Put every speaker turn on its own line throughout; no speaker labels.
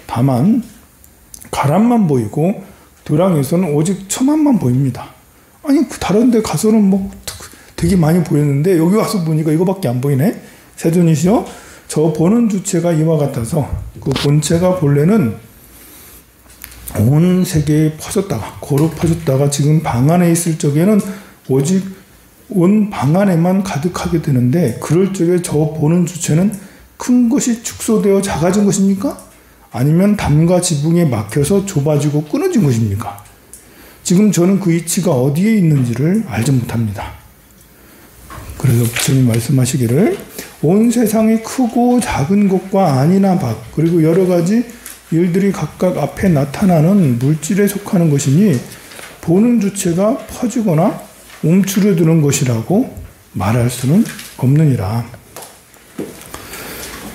다만 가람만 보이고 도량에서는 오직 처만만 보입니다. 아니 다른 데 가서는 뭐 되게 많이 보였는데 여기 와서 보니까 이거밖에 안 보이네. 세존이시여 저 보는 주체가 이와 같아서 그 본체가 본래는 온 세계에 퍼졌다가 거룩 퍼졌다가 지금 방 안에 있을 적에는 오직 온 방 안에만 가득하게 되는데 그럴 적에 저 보는 주체는 큰 것이 축소되어 작아진 것입니까? 아니면 담과 지붕에 막혀서 좁아지고 끊어진 것입니까? 지금 저는 그 이치가 어디에 있는지를 알지 못합니다. 그래서 부처님 말씀하시기를 온 세상이 크고 작은 것과 안이나 밖 그리고 여러 가지 일들이 각각 앞에 나타나는 물질에 속하는 것이니 보는 주체가 퍼지거나 움츠러드는 것이라고 말할 수는 없느니라.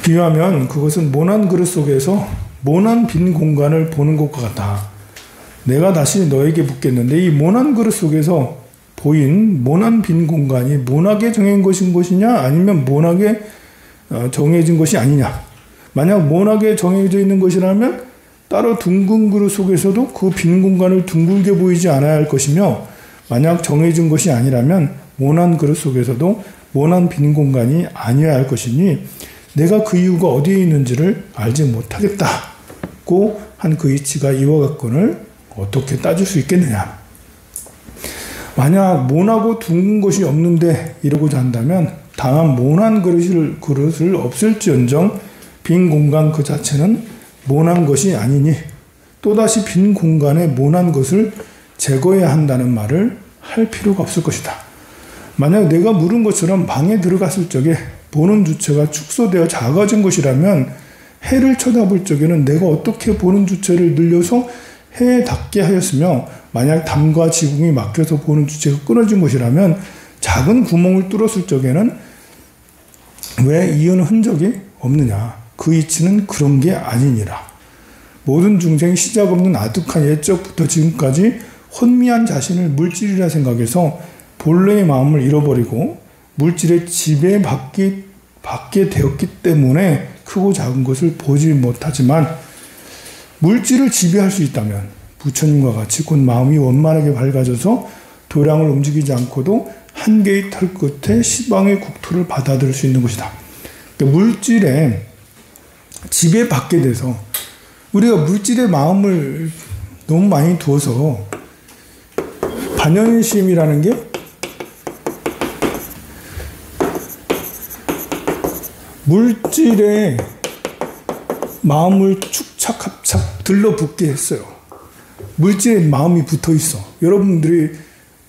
비유하면 그것은 모난 그릇 속에서 모난 빈 공간을 보는 것과 같다. 내가 다시 너에게 묻겠는데 이 모난 그릇 속에서 보인 모난 빈 공간이 모나게 정해진 것이냐 아니면 모나게 정해진 것이 아니냐. 만약 모나게 정해져 있는 것이라면 따로 둥근 그릇 속에서도 그 빈 공간을 둥글게 보이지 않아야 할 것이며 만약 정해진 것이 아니라면 모난 그릇 속에서도 모난 빈 공간이 아니어야 할 것이니 내가 그 이유가 어디에 있는지를 알지 못하겠다고 한 그 이치가 이와 같건을 어떻게 따질 수 있겠느냐. 만약 모나고 둥근 것이 없는데 이러고자 한다면 다만 모난 그릇을 없앨지언정 빈 공간 그 자체는 모난 것이 아니니 또다시 빈 공간에 모난 것을 제거해야 한다는 말을 할 필요가 없을 것이다. 만약 내가 물은 것처럼 방에 들어갔을 적에 보는 주체가 축소되어 작아진 것이라면 해를 쳐다볼 적에는 내가 어떻게 보는 주체를 늘려서 해에 닿게 하였으며 만약 담과 지붕이 막혀서 보는 주체가 끊어진 것이라면 작은 구멍을 뚫었을 적에는 왜 이은 흔적이 없느냐. 그 이치는 그런 게 아니니라. 모든 중생이 시작 없는 아득한 옛적부터 지금까지 혼미한 자신을 물질이라 생각해서 본래의 마음을 잃어버리고 물질의 지배받게 되었기 때문에 크고 작은 것을 보지 못하지만 물질을 지배할 수 있다면 부처님과 같이 곧 마음이 원만하게 밝아져서 도량을 움직이지 않고도 한 개의 털 끝에 시방의 국토를 받아들일 수 있는 것이다. 그러니까 물질에 지배받게 돼서 우리가 물질의 마음을 너무 많이 두어서 반연심이라는 게 물질에 마음을 축착합착 들러붙게 했어요. 물질에 마음이 붙어 있어. 여러분들이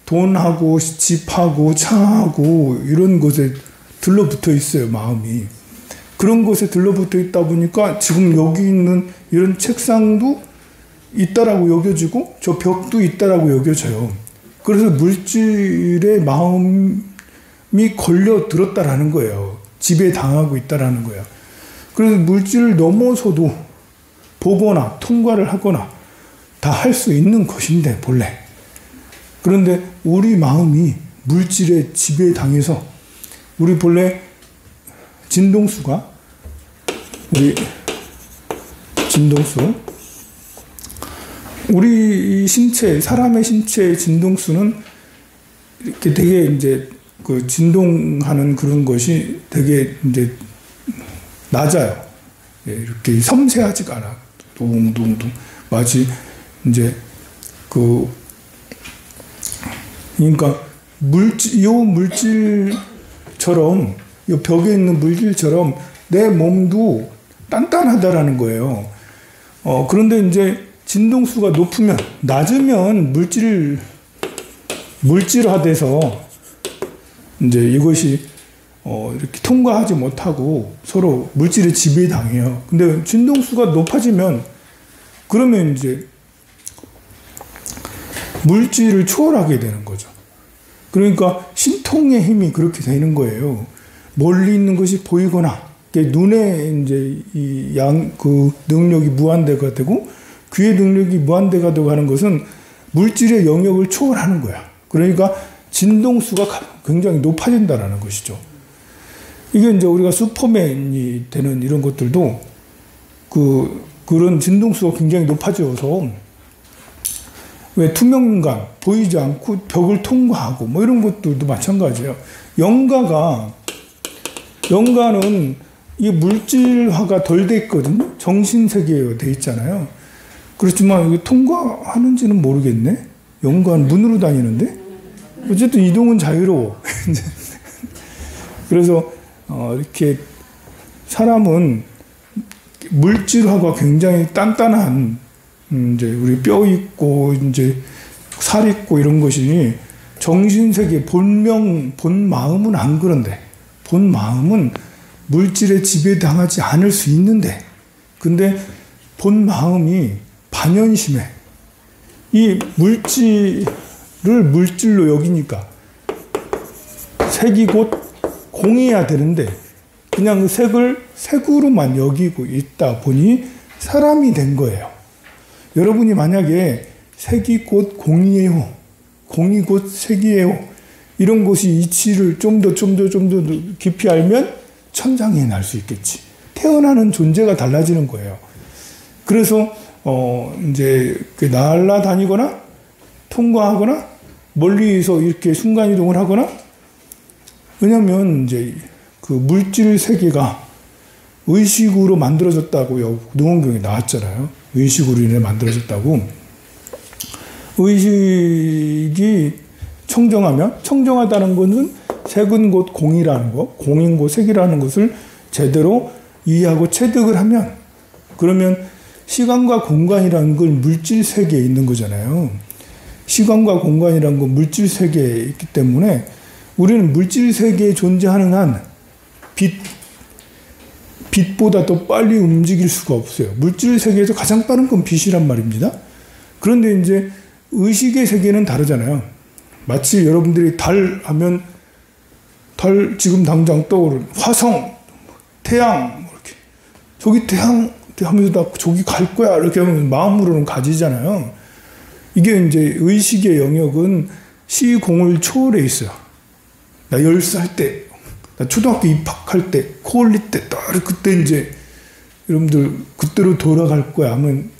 돈하고 집하고 차하고 이런 것에 들러붙어 있어요. 마음이. 그런 것에 들러붙어 있다 보니까 지금 여기 있는 이런 책상도 있다라고 여겨지고 저 벽도 있다라고 여겨져요. 그래서 물질에 마음이 걸려 들었다라는 거예요. 지배당하고 있다라는 거예요. 그래서 물질을 넘어서도 보거나 통과를 하거나 다 할 수 있는 것인데 본래. 그런데 우리 마음이 물질에 지배당해서 우리 본래 진동수가 우리 신체 사람의 신체의 진동수는 이렇게 되게 이제 그 진동하는 그런 것이 되게 이제 낮아요. 이렇게 섬세하지가 않아. 동동동 마치 이제 그러니까 물질처럼 이 벽에 있는 물질처럼 내 몸도 단단하다라는 거예요. 그런데 이제 진동수가 낮으면 물질화돼서 이제 이것이 이렇게 통과하지 못하고 서로 물질에 지배당해요. 근데 진동수가 높아지면 그러면 이제 물질을 초월하게 되는 거죠. 그러니까 신통의 힘이 그렇게 되는 거예요. 멀리 있는 것이 보이거나 눈에 이제 그 능력이 무한대가 되고 귀의 능력이 무한대가 되고 하는 것은 물질의 영역을 초월하는 거야. 그러니까 진동수가 굉장히 높아진다라는 것이죠. 이게 이제 우리가 슈퍼맨이 되는 이런 것들도 그 그런 진동수가 굉장히 높아져서 왜 투명인간 보이지 않고 벽을 통과하고 뭐 이런 것들도 마찬가지예요. 영가는 이 물질화가 덜 돼 있거든요. 정신세계에 돼 있잖아요. 그렇지만 이게 통과하는지는 모르겠네. 영가는 문으로 다니는데 어쨌든 이동은 자유로워. 그래서 이렇게 사람은 물질화가 굉장히 단단한 이제 우리 뼈 있고 이제 살 있고 이런 것이 정신세계 본 마음은 안 그런데 본 마음은 물질에 지배당하지 않을 수 있는데 근데 본 마음이 반연심해. 이 물질을 물질로 여기니까 색이 곧 공해야 되는데 그냥 그 색을 색으로만 여기고 있다 보니 사람이 된 거예요. 여러분이 만약에 색이 곧 공이에요. 공이 곧 색이에요. 이런 것이 이치를 좀 더 깊이 알면 천장에 날 수 있겠지. 태어나는 존재가 달라지는 거예요. 그래서 이제 날아다니거나 통과하거나 멀리서 이렇게 순간이동을 하거나 왜냐면 이제 그 물질 세계가 의식으로 만들어졌다고요. 노원경에 나왔잖아요. 의식으로 인해 만들어졌다고. 의식이 청정하다는 것은 색은 곧 공이라는 것, 공인 곧 색이라는 것을 제대로 이해하고 체득을 하면 그러면 시간과 공간이라는 걸 물질 세계에 있는 거잖아요. 시간과 공간이라는 건 물질 세계에 있기 때문에 우리는 물질 세계에 존재하는 한 빛보다 더 빨리 움직일 수가 없어요. 물질 세계에서 가장 빠른 건 빛이란 말입니다. 그런데 이제 의식의 세계는 다르잖아요. 마치 여러분들이 달 하면 달 지금 당장 떠오르는 화성, 태양 이렇게 저기 태양 하면서 나 저기 갈 거야 이렇게 하면 마음으로는 가지잖아요. 이게 이제 의식의 영역은 시공을 초월해 있어요. 나 10살 때, 나 초등학교 입학할 때, 코올리 때, 딱 그때 이제 여러분들 그때로 돌아갈 거야 하면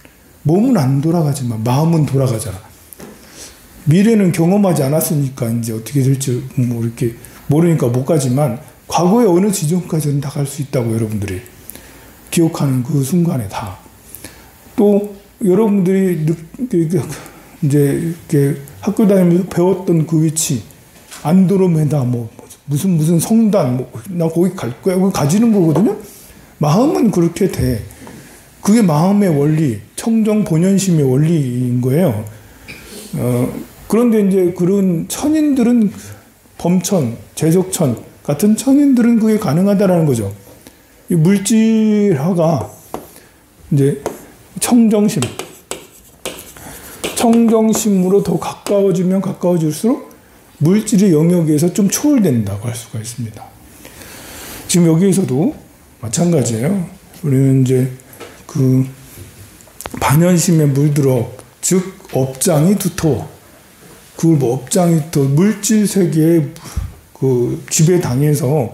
몸은 안 돌아가지만 마음은 돌아가잖아. 미래는 경험하지 않았으니까 이제 어떻게 될지 뭐 이렇게 모르니까 못 가지만 과거의 어느 지점까지는 다 갈 수 있다고 여러분들이 기억하는 그 순간에 다. 또 여러분들이 이제 이렇게 학교 다니면서 배웠던 그 위치, 안드로메다 뭐 무슨 성단 뭐 나 거기 갈 거야. 그거 가지는 거거든요. 마음은 그렇게 돼. 그게 마음의 원리, 청정 본연심의 원리인 거예요. 그런데 이제 그런 천인들은 범천, 제석천 같은 천인들은 그게 가능하다라는 거죠. 이 물질화가 이제 청정심으로 더 가까워지면 가까워질수록 물질의 영역에서 좀 초월된다고 할 수가 있습니다. 지금 여기에서도 마찬가지예요. 우리는 이제 그 반연심에 물들어 즉 업장이 두터워. 그 업장이 더 물질 세계에 그 지배당해서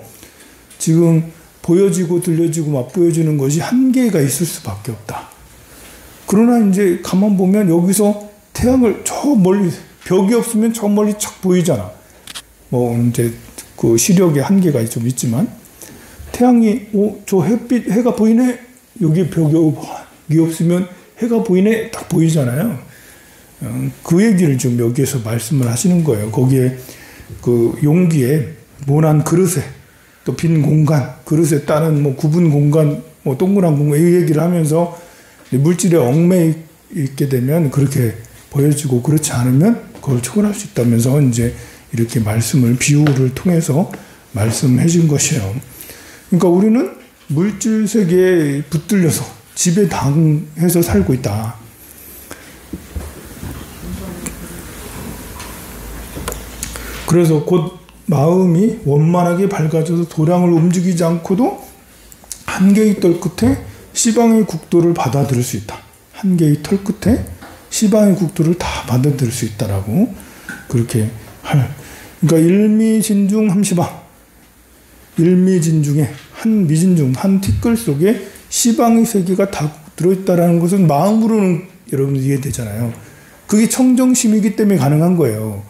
지금 보여지고 들려지고 맛보여지는 것이 한계가 있을 수밖에 없다. 그러나 이제 가만 보면 여기서 태양을 저 멀리 벽이 없으면 저 멀리 착 보이잖아. 뭐 이제 그 시력의 한계가 좀 있지만 태양이 저 해가 보이네. 여기 벽이 없으면 해가 보이네. 딱 보이잖아요. 그 얘기를 좀 여기에서 말씀을 하시는 거예요. 거기에 그 용기에 모난 그릇에 또 빈 공간, 그릇에 따른 뭐 굽은 공간, 뭐 동그란 공간 이 얘기를 하면서 물질에 얽매여 있게 되면 그렇게 보여지고 그렇지 않으면 그걸 초월할 수 있다면서 이제 이렇게 말씀을 비유를 통해서 말씀해 준 것이에요. 그러니까 우리는 물질 세계에 붙들려서 지배당해서 살고 있다. 그래서 곧 마음이 원만하게 밝아져서 도량을 움직이지 않고도 한 개의 털 끝에 시방의 국도를 받아들일 수 있다. 한 개의 털 끝에 시방의 국도를 다 받아들일 수 있다라고 그렇게 그러니까 일미진중 함시방, 일미진중에 한 미진중 한 티끌 속에 시방의 세계가 다 들어있다라는 것은 마음으로는 여러분 이해되잖아요. 그게 청정심이기 때문에 가능한 거예요.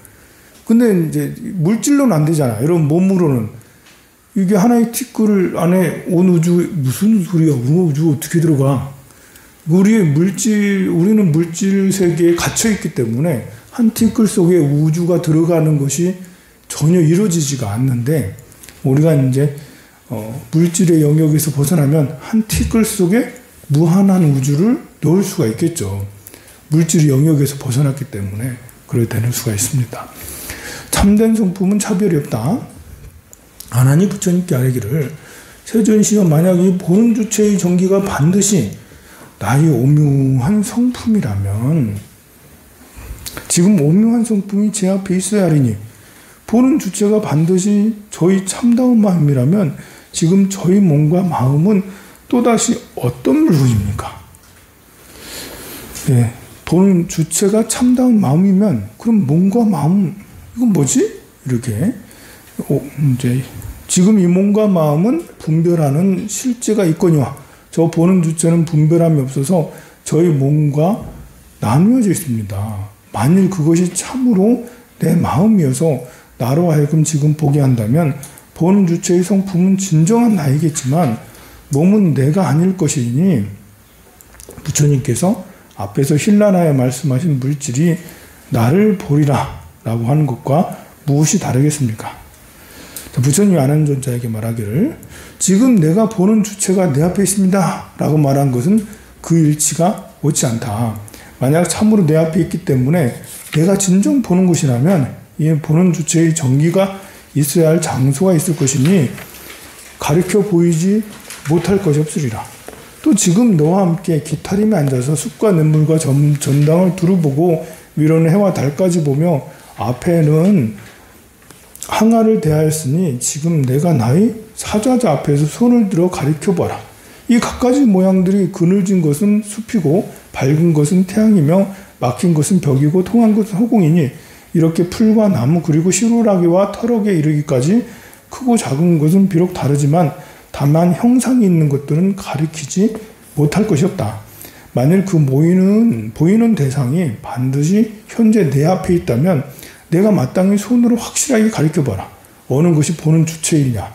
근데 이제 물질로는 안 되잖아. 여러분 몸으로는. 이게 하나의 티끌 안에 온 우주, 무슨 소리야? 우주 어떻게 들어가? 우리는 물질 세계에 갇혀있기 때문에 한 티끌 속에 우주가 들어가는 것이 전혀 이루어지지가 않는데, 우리가 이제 물질의 영역에서 벗어나면 한 티끌 속에 무한한 우주를 넣을 수가 있겠죠. 물질의 영역에서 벗어났기 때문에 그렇게 되는 수가 있습니다. 참된 성품은 차별이 없다. 하나님 부처님께 아뢰기를, 세존시여 만약 이 보는 주체의 정기가 반드시 나의 오묘한 성품이라면, 지금 오묘한 성품이 제 앞에 있어야 하리니, 보는 주체가 반드시 저희 참다운 마음이라면 지금 저희 몸과 마음은 또다시 어떤 물건입니까? 네, 보는 주체가 참다운 마음이면 그럼 몸과 마음, 이건 뭐지? 이렇게 이제 지금 이 몸과 마음은 분별하는 실제가 있거니와 저 보는 주체는 분별함이 없어서 저희 몸과 나누어져 있습니다. 만일 그것이 참으로 내 마음이어서 나로 하여금 지금 보게 한다면 보는 주체의 성품은 진정한 나이겠지만 몸은 내가 아닐 것이니, 부처님께서 앞에서 힐라나에 말씀하신 물질이 나를 보리라 라고 하는 것과 무엇이 다르겠습니까? 부처님이 아난존자에게 말하기를, 지금 내가 보는 주체가 내 앞에 있습니다 라고 말한 것은 그 일치가 옳지 않다. 만약 참으로 내 앞에 있기 때문에 내가 진정 보는 것이라면 이 보는 주체의 정기가 있어야 할 장소가 있을 것이니 가르쳐 보이지 못할 것이 없으리라. 또 지금 너와 함께 기타림에 앉아서 숲과 냇물과 전당을 두루보고 위로는 해와 달까지 보며 앞에는 항아를 대하였으니 지금 내가 나의 사자자 앞에서 손을 들어 가리켜봐라. 이 갖가지 모양들이 그늘진 것은 숲이고 밝은 것은 태양이며 막힌 것은 벽이고 통한 것은 허공이니, 이렇게 풀과 나무 그리고 시루라기와 터럭에 이르기까지 크고 작은 것은 비록 다르지만 다만 형상이 있는 것들은 가리키지 못할 것이 없다. 만일 그 보이는 대상이 반드시 현재 내 앞에 있다면 내가 마땅히 손으로 확실하게 가리켜봐라. 어느 것이 보는 주체이냐.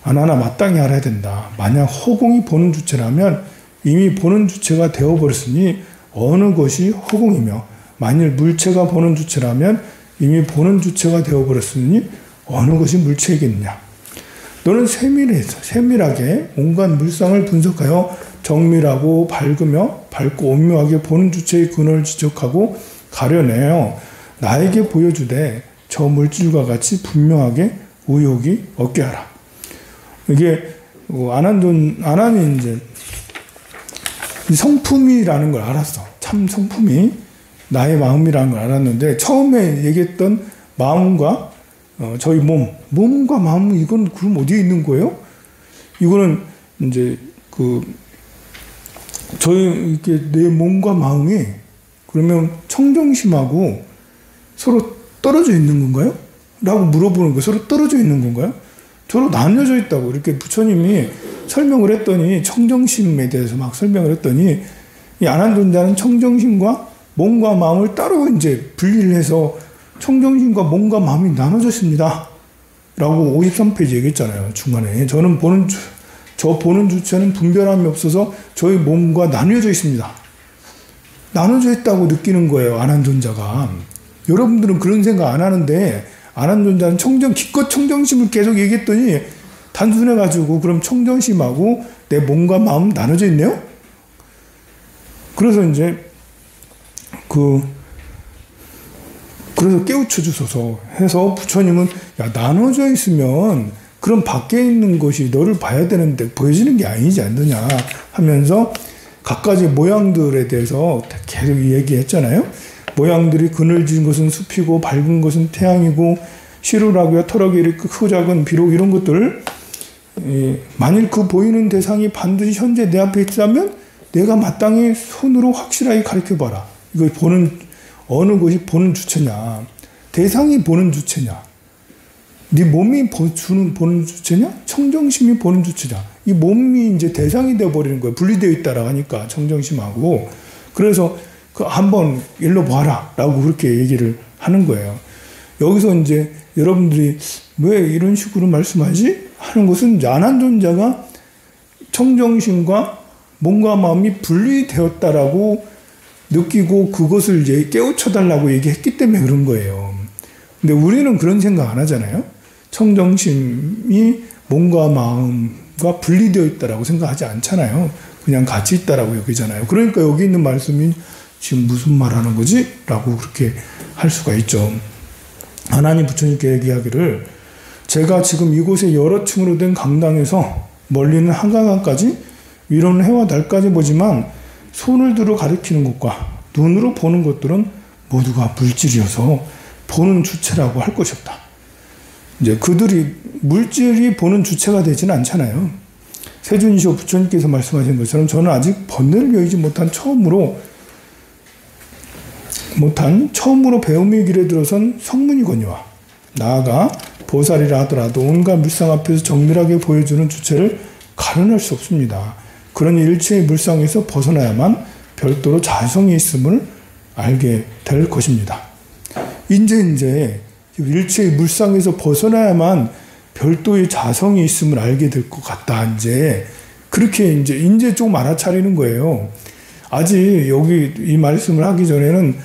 하나하나 마땅히 알아야 된다. 만약 허공이 보는 주체라면 이미 보는 주체가 되어버렸으니 어느 것이 허공이며, 만일 물체가 보는 주체라면 이미 보는 주체가 되어버렸으니 어느 것이 물체이겠느냐. 너는 세밀하게 온갖 물상을 분석하여 정밀하고 밝고 오묘하게 보는 주체의 근원을 지적하고 가려내어 나에게 보여주되 저 물질과 같이 분명하게 의욕이 없게 하라. 이게 아난이 이제 성품이라는 걸 알았어. 참 성품이 나의 마음이라는 걸 알았는데, 처음에 얘기했던 마음과 저희 몸과 마음은 이건 그럼 어디에 있는 거예요? 이거는 이제 저희 이렇게 내 몸과 마음이 그러면 청정심하고 서로 떨어져 있는 건가요? 라고 물어보는 거예요. 서로 떨어져 있는 건가요? 서로 나뉘어져 있다고 이렇게 부처님이 설명을 했더니, 청정심에 대해서 막 설명을 했더니, 이 아난존자는 청정심과 몸과 마음을 따로 이제 분리를 해서 청정심과 몸과 마음이 나눠졌습니다 라고 53페이지 얘기했잖아요. 중간에 저 보는 주체는 분별함이 없어서 저희 몸과 나뉘어져 있습니다. 나눠져 있다고 느끼는 거예요, 아난존자가. 여러분들은 그런 생각 안 하는데, 아난존자는 기껏 청정심을 계속 얘기했더니 단순해가지고 그럼 청정심하고 내 몸과 마음 나눠져 있네요? 그래서 이제 그래서 깨우쳐 주소서 해서 부처님은, 야, 나눠져 있으면 그럼 밖에 있는 것이 너를 봐야 되는데 보여지는 게 아니지 않느냐 하면서 갖가지 모양들에 대해서 계속 얘기했잖아요. 모양들이 그늘진 것은 숲이고 밝은 것은 태양이고 시루라기와 터럭이 이렇게 크고 작은 비록 이런 것들, 만일 그 보이는 대상이 반드시 현재 내 앞에 있다면 내가 마땅히 손으로 확실하게 가르쳐봐라. 이거 어느 것이 보는 주체냐, 대상이 보는 주체냐, 네 몸이 보는 주체냐, 청정심이 보는 주체냐, 이 몸이 이제 대상이 되어버리는 거예요. 분리되어 있다라고 하니까, 청정심하고. 그래서 그 한번 일로 봐라 라고 그렇게 얘기를 하는 거예요. 여기서 이제 여러분들이 왜 이런 식으로 말씀하지? 하는 것은 안한존자가 청정심과 몸과 마음이 분리되었다라고 느끼고 그것을 이제 깨우쳐달라고 얘기했기 때문에 그런 거예요. 근데 우리는 그런 생각 안 하잖아요. 청정심이 몸과 마음과 분리되어 있다라고 생각하지 않잖아요. 그냥 같이 있다라고 여기잖아요. 그러니까 여기 있는 말씀이 지금 무슨 말 하는 거지? 라고 그렇게 할 수가 있죠. 하나님 부처님께 얘기하기를 제가 지금 이곳에 여러 층으로 된 강당에서 멀리는 한강까지 위로는 해와 달까지 보지만 손을 들어 가리키는 것과 눈으로 보는 것들은 모두가 물질이어서 보는 주체라고 할 것이 없다. 이제 그들이 물질이 보는 주체가 되지는 않잖아요. 세준시오 부처님께서 말씀하신 것처럼 저는 아직 번뇌를 여의지 못한 처음으로 배움의 길에 들어선 성문이거니와 나아가 보살이라 하더라도 온갖 물상 앞에서 정밀하게 보여주는 주체를 가려낼 수 없습니다. 그러니 일체의 물상에서 벗어나야만 별도로 자성이 있음을 알게 될 것입니다. 이제 일체의 물상에서 벗어나야만 별도의 자성이 있음을 알게 될 것 같다. 그렇게 이제 좀 알아차리는 거예요. 아직 여기 이 말씀을 하기 전에는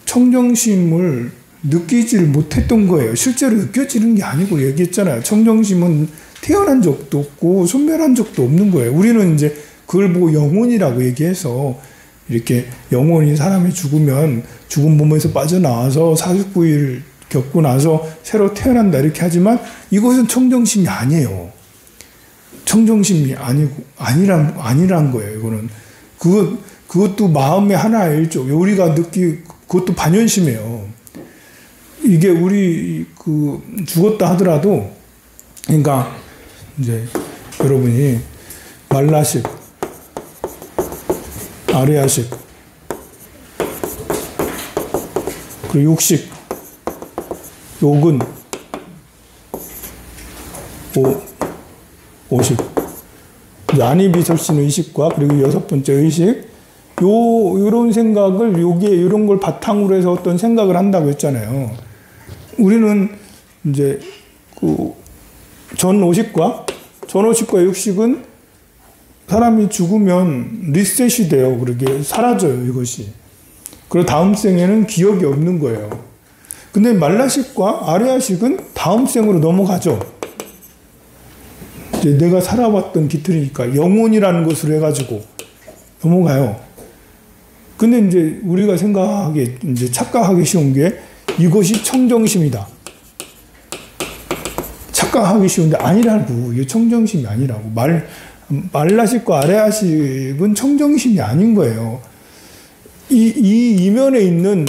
청정심을 느끼지를 못했던 거예요. 실제로 느껴지는 게 아니고 얘기했잖아요. 청정심은 태어난 적도 없고 소멸한 적도 없는 거예요. 우리는 이제 그걸 보고 영혼이라고 얘기해서 이렇게 영혼이 사람이 죽으면 죽은 몸에서 빠져나와서 49일 겪고 나서 새로 태어난다 이렇게 하지만 이것은 청정심이 아니에요. 청정심이 아니란 거예요. 이거는 그것도 마음의 하나의 일종. 우리가 그것도 반연심이에요. 이게 우리 죽었다 하더라도 그러니까 이제 여러분이 말라식, 아레아식, 그리고 육식, 욕은, 오식, 안이비설신 의식과 그리고 여섯 번째 의식, 요런 생각을 이런 걸 바탕으로 해서 어떤 생각을 한다고 했잖아요. 우리는 이제 전오식과 육식은 사람이 죽으면 리셋이 돼요. 그렇게 사라져요, 이것이. 그리고 다음 생에는 기억이 없는 거예요. 근데 말라식과 아레아식은 다음 생으로 넘어가죠. 이제 내가 살아왔던 깃털이니까 영혼이라는 것으로 해가지고 넘어가요. 근데 이제 우리가 착각하기 쉬운 게 이것이 청정심이다. 착각하기 쉬운데 아니라고. 이게 청정심이 아니라고. 말라식과 아레아식은 청정심이 아닌 거예요. 이 이면에 있는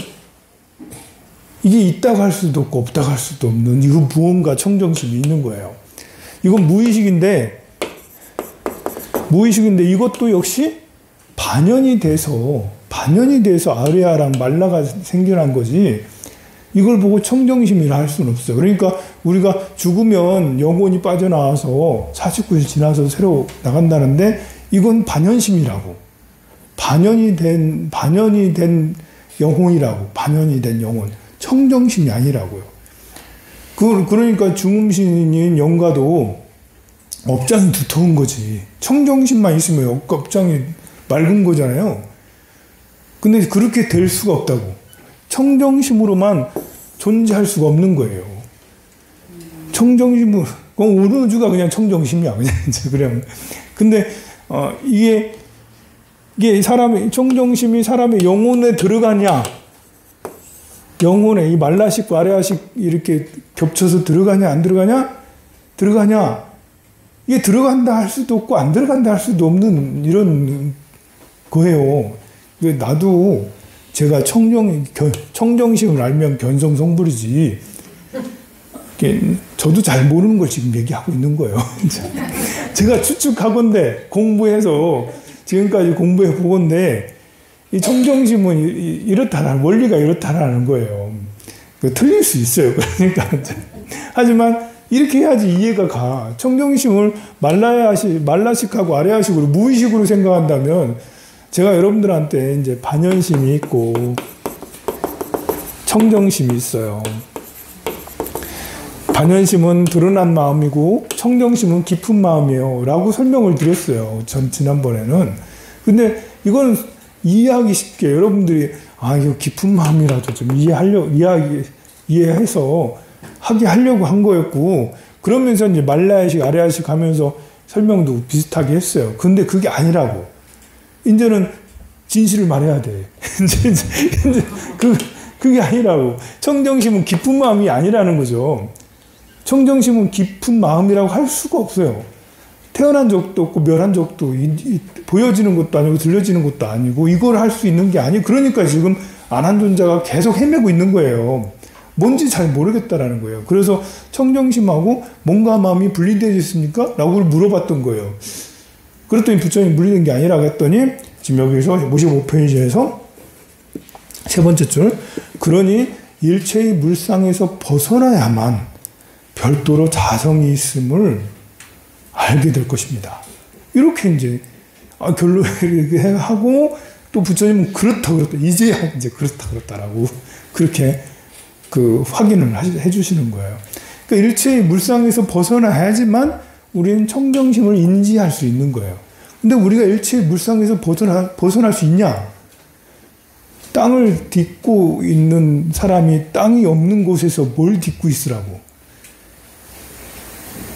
이게 있다고 할 수도 없고 없다고 할 수도 없는 이거 무언가 청정심이 있는 거예요. 이건 무의식인데 이것도 역시 반연이 돼서 아레아랑 말라가 생겨난 거지 이걸 보고 청정심이라 할 수는 없어요. 그러니까 우리가 죽으면 영혼이 빠져나와서 49일 지나서 새로 나간다는데 이건 반연심이라고. 반연이 된 영혼이라고. 반연이 된 영혼. 청정심이 아니라고요. 그러니까 중음신인 영가도 업장이 두터운 거지. 청정심만 있으면 업장이 맑은 거잖아요. 근데 그렇게 될 수가 없다고. 청정심으로만 존재할 수가 없는 거예요. 청정심으로, 어느 우주가 그냥 청정심이야. 그냥. 근데, 이게 청정심이 사람의 영혼에 들어가냐? 영혼에 이 말라식, 아레아식 이렇게 겹쳐서 들어가냐, 안 들어가냐? 들어가냐? 이게 들어간다 할 수도 없고, 안 들어간다 할 수도 없는 이런 거예요. 나도 제가 청정심을 알면 견성성불이지. 저도 잘 모르는 걸 지금 얘기하고 있는 거예요. 제가 추측하건대 공부해서 지금까지 공부해 보건대 이 청정심은 원리가 이렇다라는 거예요. 틀릴 수 있어요. 그러니까 하지만 이렇게 해야지 이해가 가. 청정심을 말라식하고 아래아식으로 무의식으로 생각한다면 제가 여러분들한테 이제 반연심이 있고 청정심이 있어요. 반연심은 드러난 마음이고 청정심은 깊은 마음이에요. 라고 설명을 드렸어요. 지난번에는. 근데 이건 이해하기 쉽게 여러분들이 이거 깊은 마음이라도 좀 이해해서 하게 하려고 한 거였고, 그러면서 이제 말라야식, 아래야식 하면서 설명도 비슷하게 했어요. 근데 그게 아니라고. 이제는 진실을 말해야 돼. 이제 그게 아니라고. 청정심은 깊은 마음이 아니라는 거죠. 청정심은 깊은 마음이라고 할 수가 없어요. 태어난 적도 없고 멸한 적도 보여지는 것도 아니고 들려지는 것도 아니고 이걸 할 수 있는 게 아니에요. 그러니까 지금 안한존자가 계속 헤매고 있는 거예요. 뭔지 잘 모르겠다라는 거예요. 그래서 청정심하고 몸과 마음이 분리되어 있습니까? 라고 물어봤던 거예요. 그랬더니 부처님이 분리된 게 아니라고 했더니 지금 여기서 55페이지에서 세 번째 줄, 그러니 일체의 물상에서 벗어나야만 별도로 자성이 있음을 알게 될 것입니다. 이렇게 이제 결론 이렇게 하고, 또 부처님은 그렇다 이제야 이제 그렇다라고 그렇게 확인을 해주시는 거예요. 그러니까 일체의 물상에서 벗어나야지만 우리는 청정심을 인지할 수 있는 거예요. 근데 우리가 일체의 물상에서 벗어날 수 있냐? 땅을 딛고 있는 사람이 땅이 없는 곳에서 뭘 딛고 있으라고?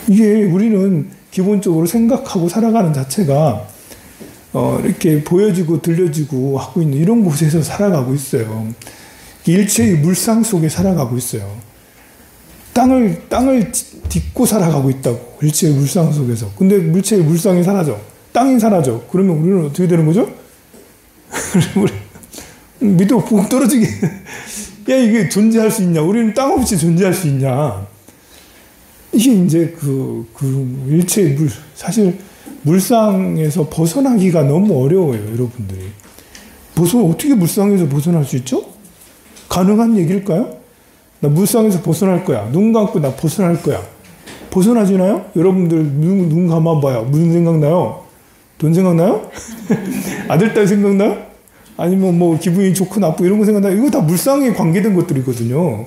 이게 우리는 기본적으로 생각하고 살아가는 자체가 이렇게 보여지고 들려지고 하고 있는 이런 곳에서 살아가고 있어요. 일체의 물상 속에 살아가고 있어요. 땅을 딛고 살아가고 있다고. 일체의 물상 속에서. 근데 일체의 물상이 사라져. 땅이 사라져. 그러면 우리는 어떻게 되는 거죠? 밑으로 푹 떨어지게. 야, 이게 존재할 수 있냐? 우리는 땅 없이 존재할 수 있냐? 이게 이제 일체의 사실 물상에서 벗어나기가 너무 어려워요, 여러분들이. 어떻게 물상에서 벗어날 수 있죠? 가능한 얘기일까요? 나 물상에서 벗어날 거야. 눈 감고 나 벗어날 거야. 벗어나지나요? 여러분들 눈 감아봐요. 무슨 생각나요? 돈 생각나요? 아들, 딸 생각나요? 아니면 뭐 기분이 좋고 나쁘고 이런 거 생각나요? 이거 다 물상에 관계된 것들이거든요.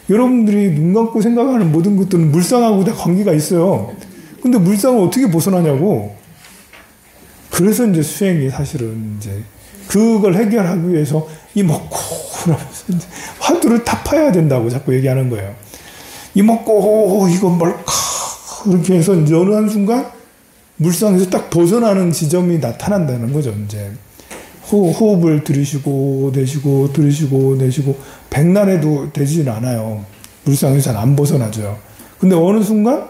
여러분들이 눈 감고 생각하는 모든 것들은 물상하고 다 관계가 있어요. 근데 물상을 어떻게 벗어나냐고. 그래서 이제 수행이 사실은 이제 그걸 해결하기 위해서 이먹고 하면서 이제 화두를 타파해야 된다고 자꾸 얘기하는 거예요. 이먹고 이거 뭘까 이렇게 해서 어느 한순간 물상에서 딱 벗어나는 지점이 나타난다는 거죠. 이제 호흡을 들이쉬고 내쉬고 들이쉬고 내쉬고 백날해도 되지는 않아요. 물상에서 잘 안 벗어나죠. 근데 어느 순간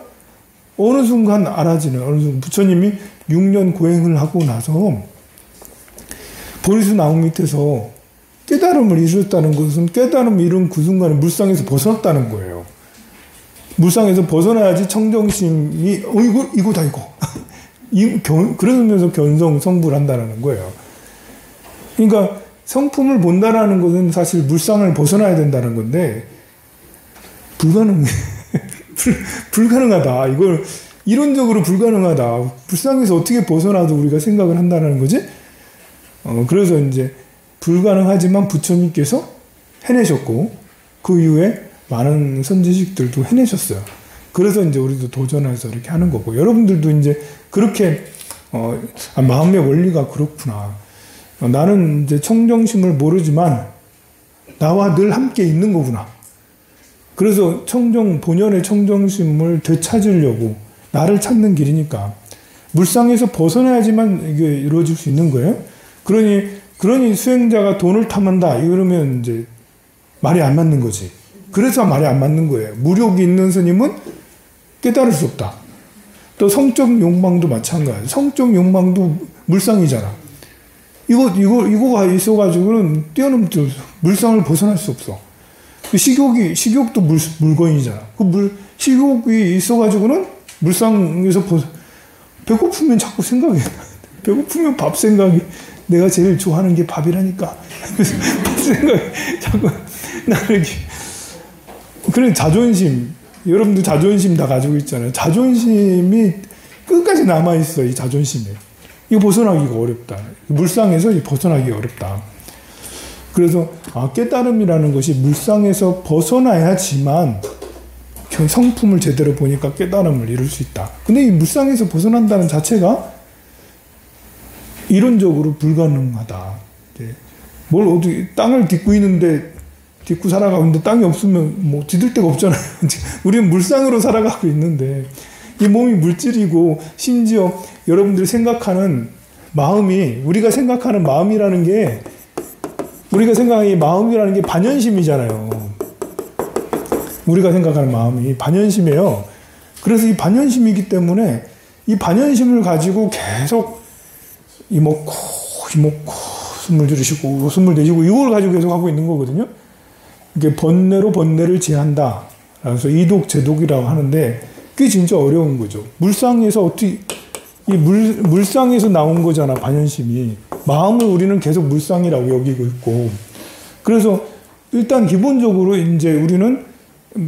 알아지는, 어느 순간 부처님이 6년 고행을 하고 나서 보리수 나무 밑에서 깨달음을 이뤘다는 것은 깨달음을 이룬 그 순간에 물상에서 벗어났다는 거예요. 물상에서 벗어나야지 청정심이 이거다 그러면서 견성 성불한다는 거예요. 그러니까 성품을 본다라는 것은 사실 물상을 벗어나야 된다는 건데 불가능하다. 이걸 이론적으로 불가능하다. 불상에서 어떻게 벗어나도 우리가 생각을 한다는 거지? 그래서 이제 불가능하지만 부처님께서 해내셨고 그 이후에 많은 선지식들도 해내셨어요. 그래서 이제 우리도 도전해서 이렇게 하는 거고, 여러분들도 이제 그렇게 마음의 원리가 그렇구나. 나는 이제 청정심을 모르지만 나와 늘 함께 있는 거구나. 그래서 본연의 청정심을 되찾으려고 나를 찾는 길이니까 물상에서 벗어나야지만 이게 이루어질 수 있는 거예요. 그러니 수행자가 돈을 탐한다 이러면 이제 말이 안 맞는 거지. 그래서 말이 안 맞는 거예요. 무력이 있는 스님은 깨달을 수 없다. 또 성적 욕망도 마찬가지야. 성적 욕망도 물상이잖아. 이거가 있어가지고는 뛰어넘죠. 물상을 벗어날 수 없어. 식욕도 물건이잖아. 식욕이 있어가지고는 물상에서 배고프면 자꾸 생각이 나. 배고프면 밥 생각이, 내가 제일 좋아하는 게 밥이라니까. 그래서 밥 생각이 자꾸 나는 그래, 자존심. 여러분들 자존심 다 가지고 있잖아요. 자존심이 끝까지 남아있어, 이 자존심이. 이거 벗어나기가 어렵다. 물상에서 벗어나기가 어렵다. 그래서 깨달음이라는 것이 물상에서 벗어나야지만 성품을 제대로 보니까 깨달음을 이룰 수 있다. 근데 이 물상에서 벗어난다는 자체가 이론적으로 불가능하다. 뭘 어디 땅을 딛고 있는데 딛고 살아가고 있는데 땅이 없으면 뭐 딛을 데가 없잖아요. 우리는 물상으로 살아가고 있는데 이 몸이 물질이고 심지어 여러분들이 생각하는 마음이 우리가 생각하는 마음이라는 게 반연심이잖아요. 우리가 생각하는 마음이 반연심이에요. 그래서 이 반연심이기 때문에 이 반연심을 가지고 계속 이먹고 숨을 들이쉬고 숨을 내쉬고 이걸 가지고 계속 하고 있는 거거든요. 이게 번뇌로 번뇌를 제한다. 그래서 이독 제독이라고 하는데 그게 진짜 어려운 거죠. 물상에서 어떻게 이 물상에서 나온 거잖아, 반연심이. 마음을 우리는 계속 물상이라고 여기고 있고. 그래서 일단 기본적으로 이제 우리는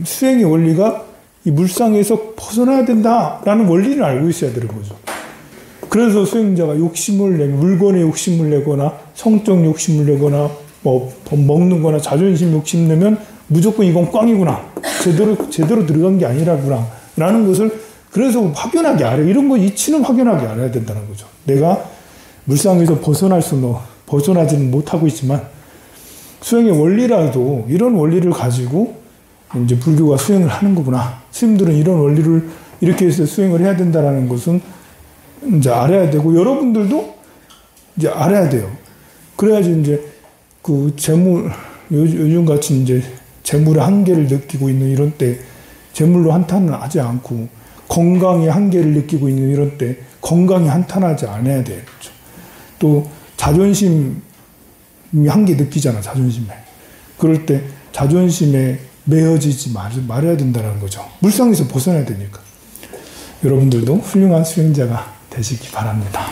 수행의 원리가 이 물상에서 벗어나야 된다라는 원리를 알고 있어야 되는 거죠. 그래서 수행자가 욕심을 내면, 물건에 욕심을 내거나 성적 욕심을 내거나 뭐 먹는 거나 자존심 욕심 내면 무조건 이건 꽝이구나. 제대로 들어간 게 아니라구나. 라는 것을 그래서 확연하게 알아요. 이런 거 이치는 확연하게 알아야 된다는 거죠. 내가 물상에서 벗어나지는 못하고 있지만 수행의 원리라도 이런 원리를 가지고 이제 불교가 수행을 하는 거구나. 스님들은 이런 원리를 이렇게 해서 수행을 해야 된다는 것은 이제 알아야 되고 여러분들도 이제 알아야 돼요. 그래야지 이제 그 요즘 같이 이제 재물의 한계를 느끼고 있는 이런 때 재물로 한탄은 하지 않고 건강의 한계를 느끼고 있는 이런 때 건강이 한탄하지 않아야 돼요. 또 자존심이 한계 느끼잖아, 자존심에. 그럴 때 자존심에 매어지지 말아야 된다는 거죠. 물상에서 벗어나야 되니까. 여러분들도 훌륭한 수행자가 되시기 바랍니다.